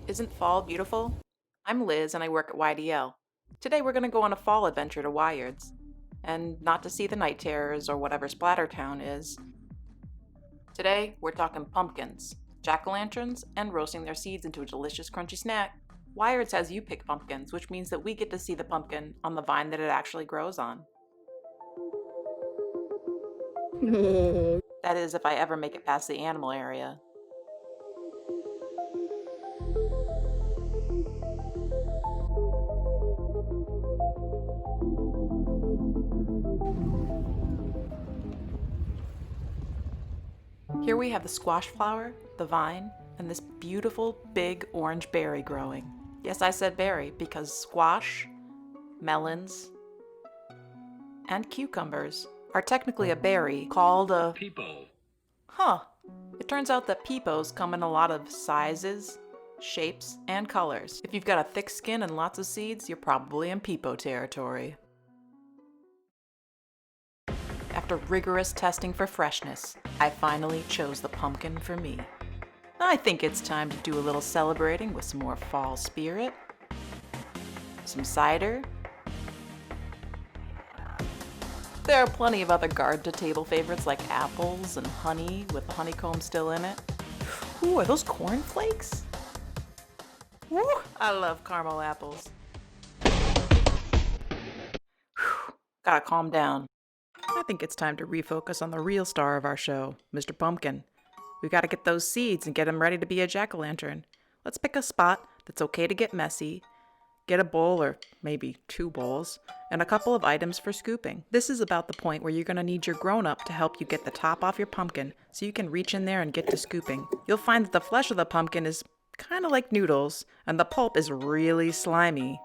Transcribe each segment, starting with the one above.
Isn't fall beautiful? I'm Liz and I work at YDL. Today we're going to go on a fall adventure to Wiard's. And not to see the night terrors or whatever Splattertown is. Today we're talking pumpkins, jack-o'-lanterns, and roasting their seeds into a delicious crunchy snack. Wiard's has you pick pumpkins, which means that we get to see the pumpkin on the vine that it actually grows on. That is, if I ever make it past the animal area. Here we have the squash flower, the vine, and this beautiful big orange berry growing. Yes, I said berry because squash, melons, and cucumbers are technically a berry called a Peepo. Huh. It turns out that peepos come in a lot of sizes, shapes, and colors. If you've got a thick skin and lots of seeds, you're probably in peepo territory. After rigorous testing for freshness, I finally chose the pumpkin for me. I think it's time to do a little celebrating with some more fall spirit, some cider. There are plenty of other garden-to-table favorites like apples and honey with the honeycomb still in it. Ooh, are those cornflakes? Woo, I love caramel apples. Whew, gotta calm down. I think it's time to refocus on the real star of our show, Mr. Pumpkin. We gotta get those seeds and get him ready to be a jack-o'-lantern. Let's pick a spot that's okay to get messy, get a bowl or maybe 2 bowls, and a couple of items for scooping. This is about the point where you're gonna need your grown-up to help you get the top off your pumpkin so you can reach in there and get to scooping. You'll find that the flesh of the pumpkin is kind of like noodles, and the pulp is really slimy.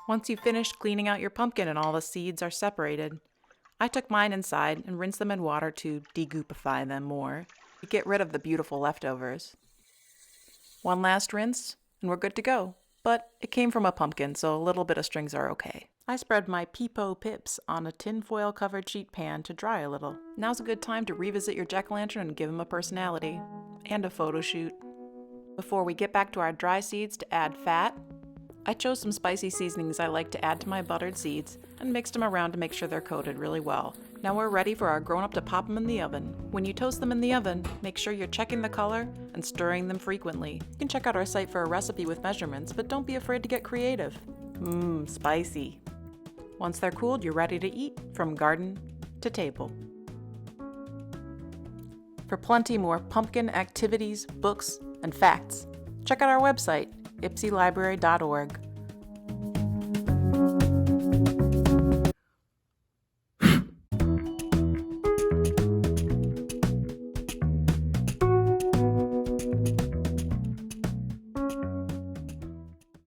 Once you've finished cleaning out your pumpkin and all the seeds are separated, I took mine inside and rinsed them in water to degoopify them more, to get rid of the beautiful leftovers. One last rinse, and we're good to go. But it came from a pumpkin, so a little bit of strings are okay. I spread my peepo pips on a tinfoil covered sheet pan to dry a little. Now's a good time to revisit your jack-o'-lantern and give him a personality. And a photo shoot. Before we get back to our dry seeds to add fat, I chose some spicy seasonings I like to add to my buttered seeds and mixed them around to make sure they're coated really well. Now we're ready for our grown-up to pop them in the oven. When you toast them in the oven, make sure you're checking the color and stirring them frequently. You can check out our site for a recipe with measurements, but don't be afraid to get creative. Spicy. Once they're cooled, you're ready to eat, from garden to table. For plenty more pumpkin activities, books, and facts, check out our website, ypsilibrary.org.